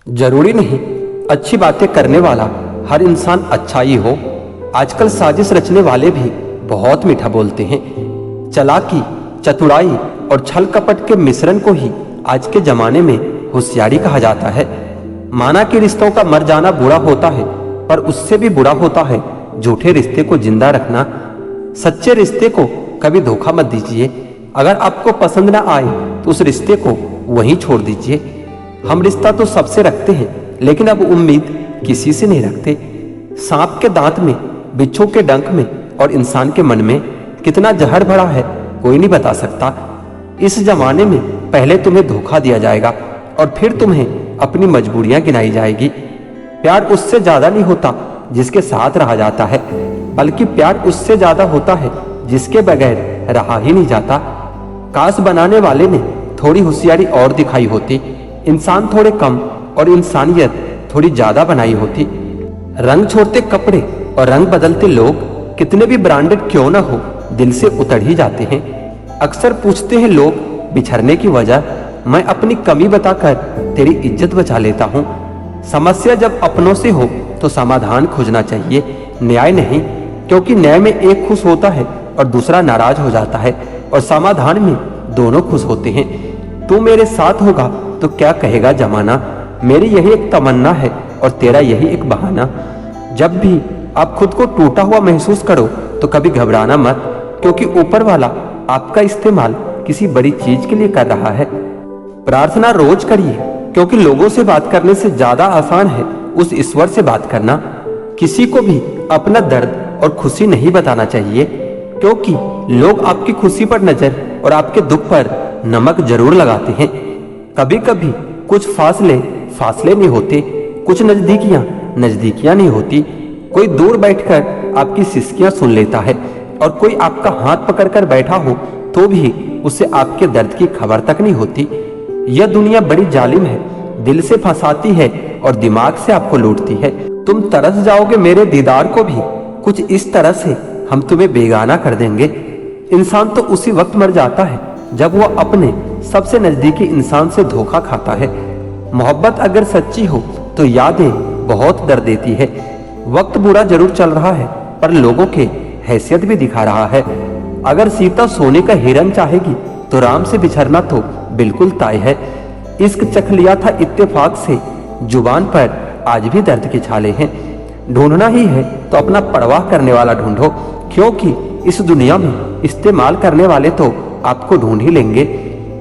जरूरी नहीं अच्छी बातें करने वाला हर इंसान अच्छा ही हो। आजकल साजिश रचने वाले भी बहुत मीठा बोलते हैं। चालाकी, चतुराई और छल कपट के मिश्रण को ही आज के जमाने में होशियारी कहा जाता है। माना कि रिश्तों का मर जाना बुरा होता है, पर उससे भी बुरा होता है झूठे रिश्ते को जिंदा रखना। सच्चे रिश्ते को कभी धोखा मत दीजिए। अगर आपको पसंद ना आए तो उस रिश्ते को वहीं छोड़ दीजिए। हम रिश्ता तो सबसे रखते हैं, लेकिन अब उम्मीद किसी से नहीं रखते। सांप के दांत में, बिच्छू के डंक में और इंसान के मन में कितना जहर भरा है कोई नहीं बता सकता। इस जमाने में पहले तुम्हें धोखा दिया जाएगा और फिर तुम्हें अपनी मजबूरियां गिनाई जाएगी। प्यार उससे ज्यादा नहीं होता जिसके साथ रहा जाता है, बल्कि प्यार उससे ज्यादा होता है जिसके बगैर रहा ही नहीं जाता। काश बनाने वाले ने थोड़ी होशियारी और दिखाई होती, इंसान थोड़े कम और इंसानियत थोड़ी ज्यादा बनाई होती। रंग छोड़ते कपड़े और रंग बदलते लोग कितने भी ब्रांडेड क्यों ना हो, दिल से उतर ही जाते हैं। अक्सर पूछते हैं लोग बिछड़ने की वजह, मैं अपनी कमी बताकर तेरी इज्जत बचा लेता हूँ। समस्या जब अपनों से हो तो समाधान खोजना चाहिए, न्याय नहीं, क्योंकि न्याय में एक खुश होता है और दूसरा नाराज हो जाता है, और समाधान में दोनों खुश होते हैं। तू मेरे साथ होगा तो क्या कहेगा जमाना, मेरी यही एक तमन्ना है और तेरा यही एक बहाना। जब भी आप खुद को टूटा हुआ महसूस करो तो कभी घबराना मत, क्योंकि ऊपर वाला आपका इस्तेमाल किसी बड़ी चीज के लिए कर रहा है। प्रार्थना रोज करिए, क्योंकि लोगों से बात करने से ज्यादा आसान है उस ईश्वर से बात करना। किसी को भी अपना दर्द और खुशी नहीं बताना चाहिए, क्योंकि लोग आपकी खुशी पर नजर और आपके दुख पर नमक जरूर लगाते हैं। कभी कभी कुछ फासले नहीं होते, कुछ नजदीकियां नहीं होती। कोई दूर बैठकर आपकी सिसकियां सुन लेता है, और कोई आपका हाथ पकड़कर बैठा हो तो भी उसे आपके दर्द की खबर तक नहीं होती। यह दुनिया बड़ी जालिम है, दिल से फंसाती है और दिमाग से आपको लूटती है। तुम तरस जाओगे मेरे दीदार को भी, कुछ इस तरह से हम तुम्हें बेगाना कर देंगे। इंसान तो उसी वक्त मर जाता है जब वो अपने सबसे नजदीकी इंसान से धोखा खाता है। मोहब्बत अगर सच्ची हो तो यादें बहुत दर्द देती है। वक्त बुरा जरूर चल रहा है, पर लोगों के हैसियत भी दिखा रहा है। अगर सीता सोने का हिरन चाहेगी तो राम से बिछड़ना तो बिल्कुल तय है। इश्क चख लिया था इत्तेफाक से, जुबान पर आज भी दर्द के छाले हैं। ढूंढना ही है तो अपना परवाह करने वाला ढूंढो, क्योंकि इस दुनिया में इस्तेमाल करने वाले तो आपको ढूंढ ही लेंगे।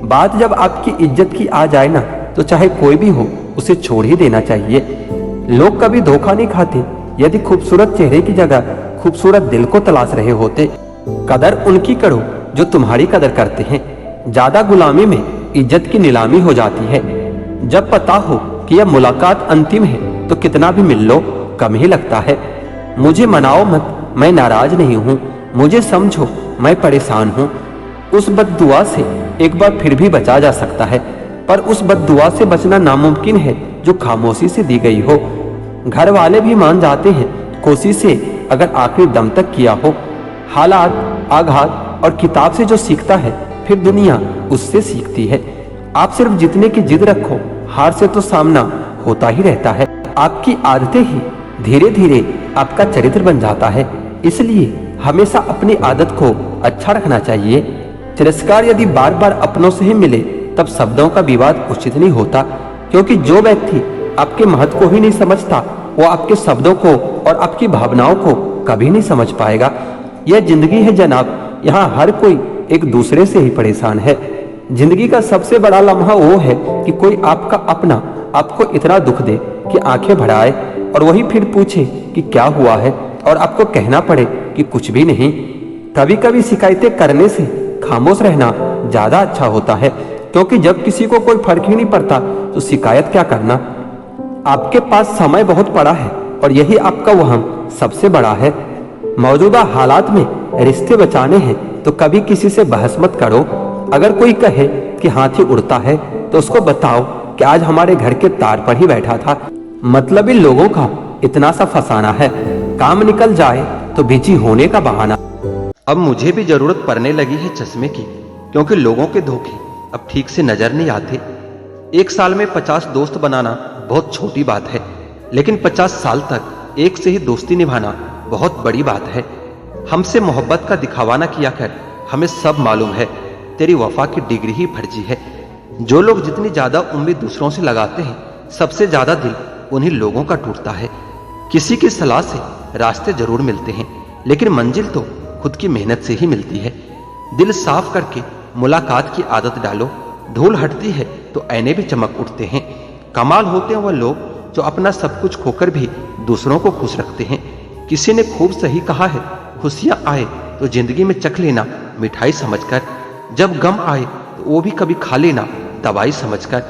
बात जब आपकी इज्जत की आ जाए ना, तो चाहे कोई भी हो उसे छोड़ ही देना चाहिए। लोग कभी धोखा नहीं खाते, यदि खूबसूरत चेहरे की जगह खूबसूरत दिल को तलाश रहे होते। कदर उनकी करो जो तुम्हारी कदर करते हैं। ज्यादा गुलामी में इज्जत की नीलामी हो जाती है। जब पता हो कि यह मुलाकात अंतिम है तो कितना भी मिल लो कम ही लगता है। मुझे मनाओ मत, मैं नाराज नहीं हूँ, मुझे समझो मैं परेशान हूँ। उस बद्दुआ से एक बार फिर भी बचा जा सकता है, पर उस बद्दुआ से बचना नामुमकिन है जो खामोशी से दी गई हो। घर वाले भी मान जाते हैं कोशिशें अगर आखिरी दम तक किया हो। हालात, आघात और किताब से जो सीखता है फिर दुनिया उससे सीखती है। आप सिर्फ जीतने की जिद रखो, हार से तो सामना होता ही रहता है। आपकी आदतें ही धीरे धीरे आपका चरित्र बन जाता है, इसलिए हमेशा अपनी आदत को अच्छा रखना चाहिए। तिरस्कार यदि बार बार अपनों से ही मिले तब शब्दों का विवाद उचित नहीं होता, क्योंकि जो व्यक्ति आपके महत्व को ही नहीं समझता वो आपके शब्दों को और आपकी भावनाओं को कभी नहीं समझ पाएगा। यह जिंदगी है जनाब, यहाँ हर कोई एक दूसरे से ही परेशान है। जिंदगी का सबसे बड़ा लम्हा वो है कि कोई आपका अपना आपको इतना दुख दे कि आंखें भर आए, और वही फिर पूछे कि क्या हुआ है, और आपको कहना पड़े कि कुछ भी नहीं। कभी कभी शिकायतें करने से खामोश रहना ज्यादा अच्छा होता है, क्योंकि जब किसी को कोई फर्क ही नहीं पड़ता तो शिकायत क्या करना। आपके पास समय बहुत पड़ा है और यही आपका वहम सबसे बड़ा है। मौजूदा हालात में रिश्ते बचाने हैं तो कभी किसी से बहस मत करो। अगर कोई कहे कि हाथी उड़ता है तो उसको बताओ कि आज हमारे घर के तार पर ही बैठा था। मतलबी लोगों का इतना सा फसाना है, काम निकल जाए तो बिजी होने का बहाना। अब मुझे भी जरूरत पड़ने लगी है चश्मे की, क्योंकि लोगों के धोखे अब ठीक से नजर नहीं आते। एक साल में 50 दोस्त बनाना बहुत छोटी बात है, लेकिन 50 साल तक एक से ही दोस्ती निभाना बहुत बड़ी बात है। हमसे मोहब्बत का दिखावा न किया कर, हमें सब मालूम है तेरी वफा की डिग्री ही फर्जी है। जो लोग जितनी ज्यादा उम्मीद दूसरों से लगाते हैं, सबसे ज्यादा दिल उन्हीं लोगों का टूटता है। किसी की सलाह से रास्ते जरूर मिलते हैं, लेकिन मंजिल तो खुद की मेहनत से ही मिलती है। दिल साफ करके मुलाकात की आदत डालो, धूल हटती है तो ऐने भी चमक उठते हैं। कमाल होते हैं वह लोग जो अपना सब कुछ खोकर भी दूसरों को खुश रखते हैं। किसी ने खूब सही कहा है, खुशियां आए तो जिंदगी में चख लेना मिठाई समझकर, जब गम आए तो वो भी कभी खा लेना दवाई समझकर।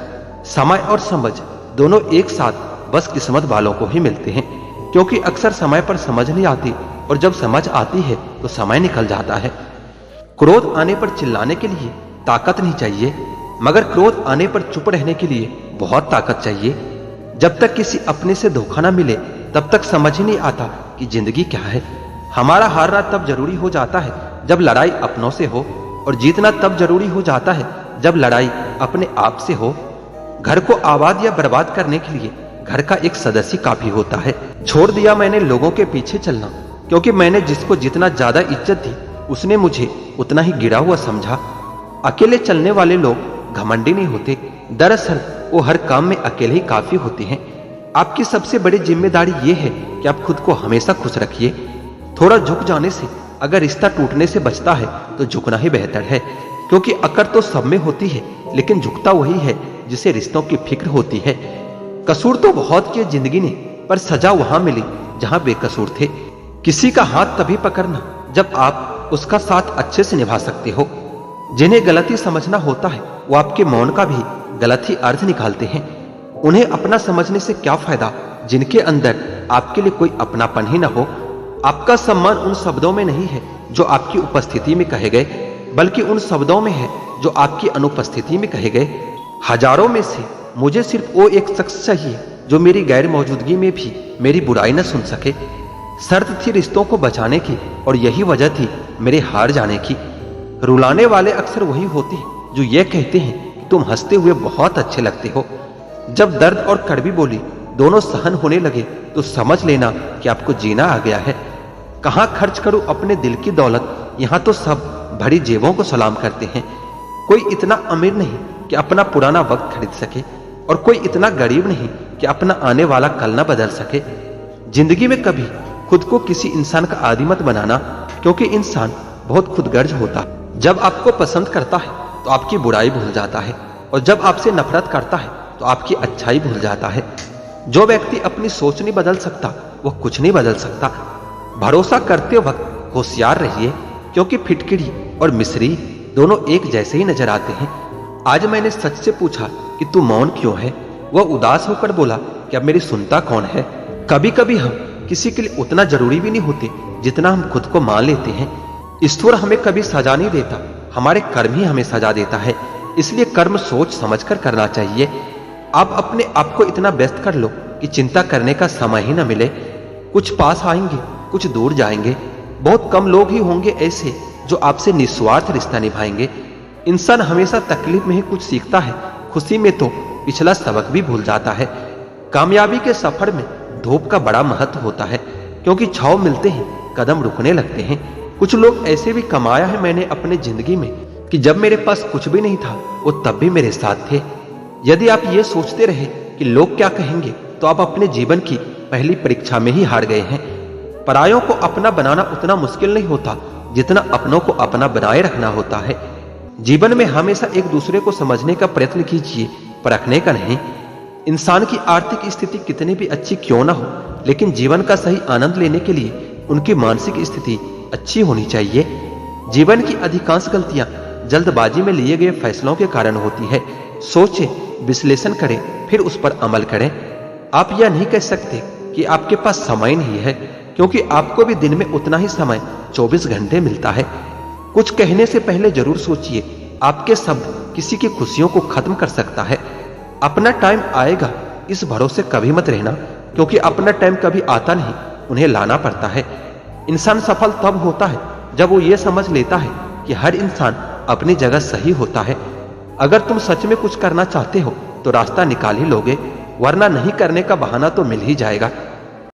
समय और समझ दोनों एक साथ बस किस्मत वालों को ही मिलते हैं, क्योंकि अक्सर समय पर समझ नहीं आती और जब समझ आती है तो समय निकल जाता है। क्रोध आने पर चिल्लाने के लिए ताकत नहीं चाहिए, मगर क्रोध आने पर चुप रहने के लिए बहुत ताकत चाहिए। जब तक किसी अपने से धोखा ना मिले तब तक समझ ही नहीं आता कि जिंदगी क्या है। हमारा हारना तब जरूरी हो जाता है जब लड़ाई अपनों से हो, और जीतना तब जरूरी हो जाता है जब लड़ाई अपने आप से हो। घर को आबाद या बर्बाद करने के लिए घर का एक सदस्य काफी होता है। छोड़ दिया मैंने लोगों के पीछे चलना, क्योंकि मैंने जिसको जितना ज्यादा इज्जत दी उसने मुझे उतना ही गिरा हुआ समझा। अकेले चलने वाले लोग घमंडी नहीं होते, दरअसल वो हर काम में अकेले ही काफी होते हैं। आपकी सबसे बड़ी जिम्मेदारी ये है कि आप खुद को हमेशा खुश रखिए। थोड़ा झुक जाने से अगर रिश्ता टूटने से बचता है तो झुकना ही बेहतर है, क्योंकि अकड़ तो सब में होती है, लेकिन झुकता वही है जिसे रिश्तों की फिक्र होती है। कसूर तो बहुत किए जिंदगी ने, पर सजा वहां मिली जहां बेकसूर थे। किसी का हाथ तभी पकड़ना जब आप उसका साथ अच्छे से निभा सकते हो। जिन्हें गलती समझना होता है वो आपके मौन का भी गलत ही अर्थ निकालते हैं। उन्हें अपना समझने से क्या फायदा जिनके अंदर आपके लिए कोई अपनापन ही ना हो। आपका सम्मान उन शब्दों में नहीं है जो आपकी उपस्थिति में कहे गए, बल्कि उन शब्दों में है जो आपकी अनुपस्थिति में कहे गए। हजारों में से मुझे सिर्फ वो एक शख्स चाहिए जो मेरी गैर मौजूदगी में भी मेरी बुराई न सुन सके। शर्त थी रिश्तों को बचाने की, और यही वजह थी मेरे हार जाने की। रुलाने वाले अक्सर वही होते हैं जो ये कहते हैं कि तुम हंसते हुए बहुत अच्छे लगते हो। जब दर्द और कड़वी बोली दोनों सहन होने लगे तो समझ लेना कि आपको जीना आ गया है। कहां खर्च करूं अपने दिल की दौलत, यहां तो सब भरी जेबों को सलाम करते हैं। कोई इतना अमीर नहीं कि अपना पुराना वक्त खरीद सके, और कोई इतना गरीब नहीं कि अपना आने वाला कल न बदल सके। जिंदगी में कभी खुद को किसी इंसान का आदी मत बनाना, क्योंकि इंसान बहुत खुदगर्ज होता है। जब आपको पसंद करता है तो आपकी बुराई भूल जाता है, और जब आपसे नफरत करता है तो आपकी अच्छाई भूल जाता है। जो व्यक्ति अपनी सोच नहीं बदल सकता वह कुछ नहीं बदल सकता। भरोसा करते वक्त होशियार रहिए, क्योंकि फिटकिरी और मिस्री दोनों एक जैसे ही नजर आते हैं। आज मैंने सच से पूछा कि तू मौन क्यों है? वह उदास होकर बोला कि अब मेरी सुनता कौन है। कभी कभी हम किसी के लिए उतना जरूरी भी नहीं होते जितना हम खुद को मान लेते हैं। ईश्वर हमें कभी सजा नहीं देता, हमारे कर्म ही हमें सजा देता है। इसलिए कर्म सोच समझकर करना चाहिए। आप अपने आप को इतना व्यस्त कर लो कि चिंता करने का समय ही न मिले। कुछ पास आएंगे, कुछ दूर जाएंगे। बहुत कम लोग ही होंगे ऐसे जो आपसे निस्वार्थ रिश्ता निभाएंगे। इंसान हमेशा तकलीफ में ही कुछ सीखता है, खुशी में तो पिछला सबक भी भूल जाता है। कामयाबी के सफर में धूप का बड़ा महत्व होता है, क्योंकि छांव मिलते ही कदम रुकने लगते हैं। कुछ लोग ऐसे भी कमाया है मैंने अपने जिंदगी में कि जब मेरे पास कुछ भी नहीं था वो तब भी मेरे साथ थे। यदि आप ये सोचते रहे कि लोग क्या कहेंगे तो आप अपने जीवन की पहली परीक्षा में ही हार गए हैं। परायों को अपना बनाना उतना मुश्किल नहीं होता जितना अपनों को अपना बनाए रखना होता है। जीवन में हमेशा एक दूसरे को समझने का प्रयत्न कीजिए, परखने का नहीं। इंसान की आर्थिक स्थिति कितनी भी अच्छी क्यों ना हो, लेकिन जीवन का सही आनंद लेने के लिए उनकी मानसिक स्थिति अच्छी होनी चाहिए। जीवन की अधिकांश गलतियां जल्दबाजी में लिए गए फैसलों के कारण होती है। सोचें, विश्लेषण करें, फिर उस पर अमल करें। आप यह नहीं कह सकते कि आपके पास समय नहीं है, क्योंकि आपको भी दिन में उतना ही समय 24 घंटे मिलता है। कुछ कहने से पहले जरूर सोचिए, आपके शब्द किसी की खुशियों को खत्म कर सकता है। अपना टाइम आएगा इस भरोसे कभी मत रहना, क्योंकि अपना टाइम कभी आता नहीं, उन्हें लाना पड़ता है। इंसान सफल तब होता है जब वो ये समझ लेता है कि हर इंसान अपनी जगह सही होता है। अगर तुम सच में कुछ करना चाहते हो तो रास्ता निकाल ही लोगे, वरना नहीं करने का बहाना तो मिल ही जाएगा।